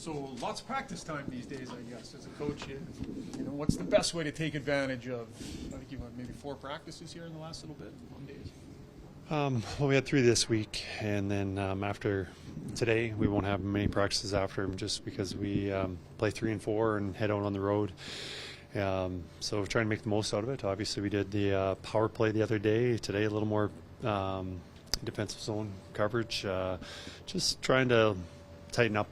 So lots of practice time these days, I guess, as a coach. You know, what's the best way to take advantage of? I think you've had maybe 4 practices here in the last little bit, on days. Well, we had 3 this week, and then after today, we won't have many practices after, just because we play 3 and 4 and head out on the road. So we're trying to make the most out of it. Obviously, we did the power play the other day. Today, a little more defensive zone coverage. Just trying to tighten up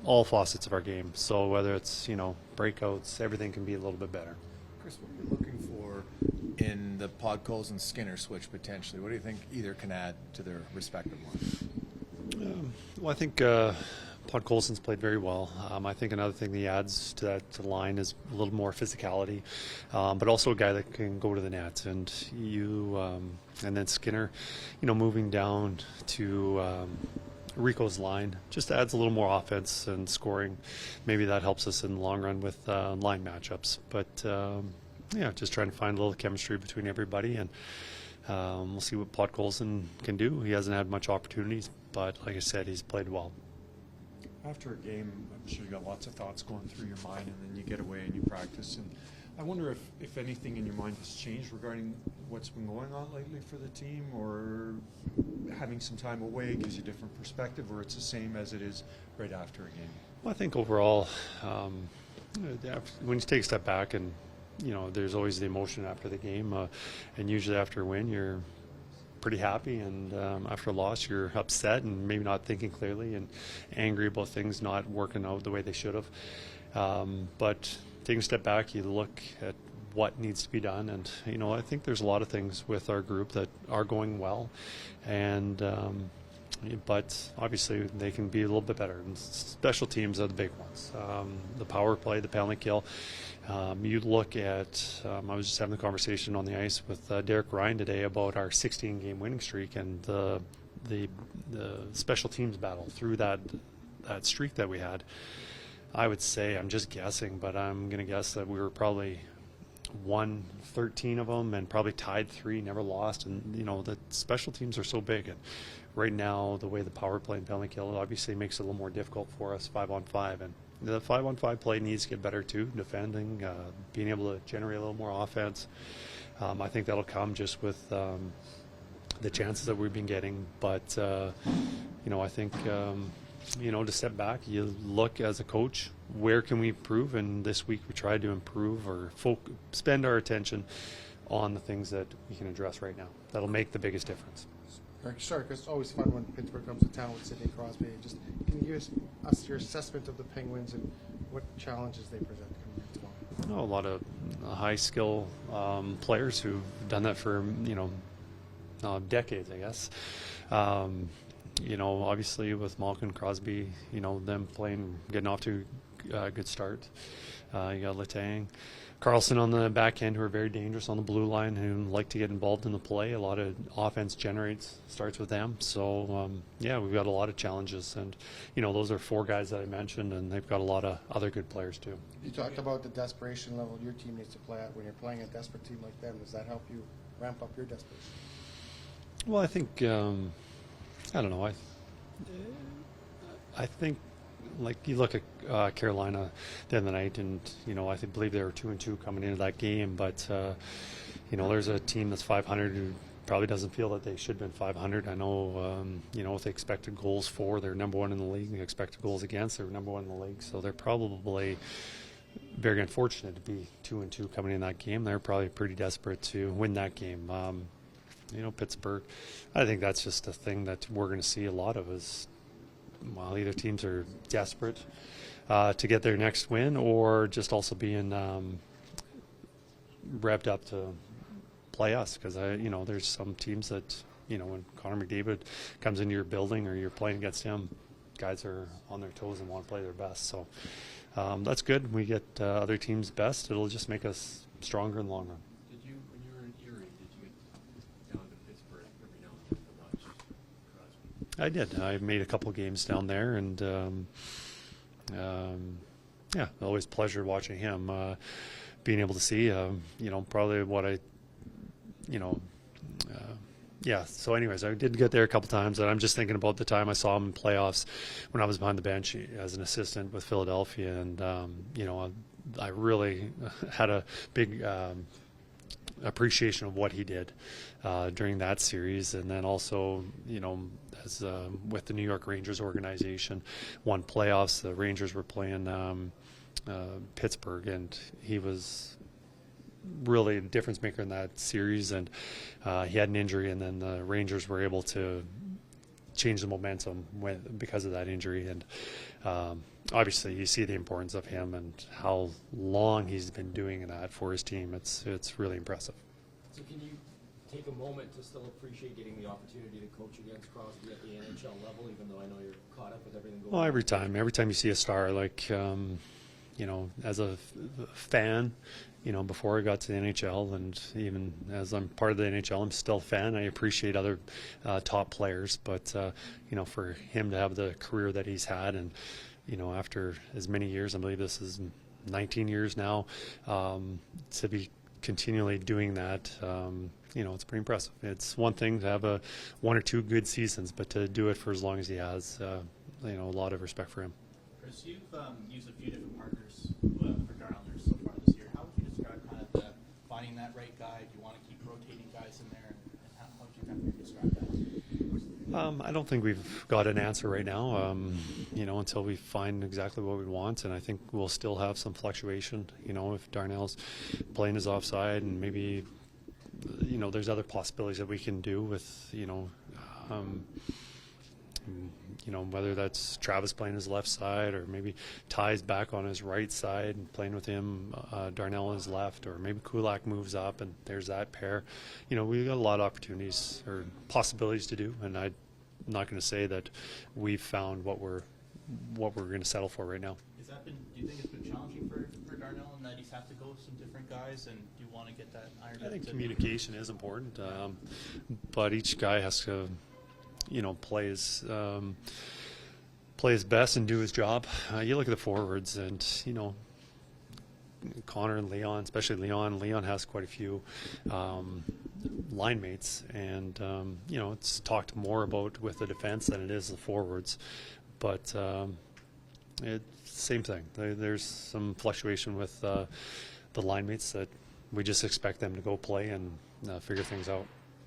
all facets of our game. So whether it's, breakouts, everything can be a little bit better. Kris, what are you looking for in the Podkolzin and Skinner switch potentially? What do you think either can add to their respective ones? Well, I think Podkolzin's played very well. I think another thing that he adds to the line is a little more physicality, but also a guy that can go to the net. And and then Skinner, moving down to Rico's line just adds a little more offense and scoring. Maybe that helps us in the long run with line matchups. But just trying to find a little chemistry between everybody, and we'll see what Podkolzin can do. He hasn't had much opportunities, but like I said, he's played well. After a game, I'm sure you got lots of thoughts going through your mind, and then you get away and you practice. And I wonder if anything in your mind has changed regarding what's been going on lately for the team, or having some time away gives you a different perspective, or it's the same as it is right after a game. Well, I think overall, when you take a step back, and there's always the emotion after the game, and usually after a win, you're pretty happy, and after a loss, you're upset and maybe not thinking clearly and angry about things not working out the way they should have. But taking a step back, you look at what needs to be done, and I think there's a lot of things with our group that are going well, and but obviously they can be a little bit better. And special teams are the big ones. The power play, the penalty kill. You look at, I was just having a conversation on the ice with Derek Ryan today about our 16-game winning streak and the special teams battle through that streak that we had. I would say, I'm just guessing, but I'm going to guess that we were probably won 13 of them and probably tied 3, never lost. And, the special teams are so big. And right now, the way the power play and penalty kill obviously makes it a little more difficult for us 5-on-5. And the 5-on-5 play needs to get better too, defending, being able to generate a little more offense. I think that'll come just with the chances that we've been getting. But, I think, to step back, you look as a coach, where can we improve? And this week we tried to improve or spend our attention on the things that we can address right now. That'll make the biggest difference. Sure, because it's always fun when Pittsburgh comes to town with Sidney Crosby. Just can you give us your assessment of the Penguins and what challenges they present coming tomorrow? A lot of high skill players who've done that for decades, I guess. Obviously with Malkin, Crosby, them getting off to a good start. You got Letang, Carlson on the back end, who are very dangerous on the blue line, who like to get involved in the play. A lot of offense starts with them. So, we've got a lot of challenges. And, those are 4 guys that I mentioned, and they've got a lot of other good players too. You talked about the desperation level your team needs to play at when you're playing a desperate team like them. Does that help you ramp up your desperation? Well, I think, I don't know. I think, like, you look at Carolina the other night, and I believe they were 2-2 coming into that game. But there's a team that's 500 who probably doesn't feel that they should have been 500. I know, with the expected goals for, they're number 1 in the league. The expected goals against, they're number 1 in the league. So they're probably very unfortunate to be 2-2 coming in that game. They're probably pretty desperate to win that game. Pittsburgh, I think that's just a thing that we're going to see a lot of is, either teams are desperate to get their next win, or just also being revved up to play us. Because, there's some teams that, when Connor McDavid comes into your building or you're playing against him, guys are on their toes and want to play their best. So that's good. We get other teams' best. It'll just make us stronger in the long run. I did. I made a couple games down there, and always pleasure watching him. Being able to see, probably what I, yeah. So, anyways, I did get there a couple times, and I'm just thinking about the time I saw him in playoffs when I was behind the bench as an assistant with Philadelphia, and I really had a big appreciation of what he did during that series, and then also, as with the New York Rangers organization, won playoffs. The Rangers were playing Pittsburgh, and he was really a difference maker in that series, and he had an injury, and then the Rangers were able to change the momentum because of that injury, and obviously you see the importance of him and how long he's been doing that for his team. It's really impressive. So can you take a moment to still appreciate getting the opportunity to coach against Crosby at the NHL level, even though I know you're caught up with everything going on? Well, every time you see a star, like as a fan, before I got to the NHL, and even as I'm part of the NHL, I'm still a fan. I appreciate other top players, but for him to have the career that he's had, and after as many years, I believe this is 19 years now, to be continually doing that, it's pretty impressive. It's one thing to have one or two good seasons, but to do it for as long as he has, a lot of respect for him. Kris, you've used a few different partners for Darnell Nurse so far this year. How would you describe kind of finding that right guy? Do you want to keep rotating guys in there? And how would you kind of describe that? I don't think we've got an answer right now, until we find exactly what we want. And I think we'll still have some fluctuation, if Darnell's playing his offside, and maybe, there's other possibilities that we can do with, whether that's Travis playing his left side, or maybe Ty's back on his right side and playing with him, Darnell on his left, or maybe Kulak moves up and there's that pair. We've got a lot of opportunities or possibilities to do, and I'm not going to say that we've found what we're going to settle for right now. Do you think it's been challenging for Darnell in that he's had to go with some different guys, and do you want to get that ironed out? I think communication is important, but each guy has to play his best and do his job. You look at the forwards, and Connor and Leon, especially Leon. Leon has quite a few line mates, and it's talked more about with the defense than it is the forwards. But it's same thing. There's some fluctuation with the line mates that we just expect them to go play and figure things out.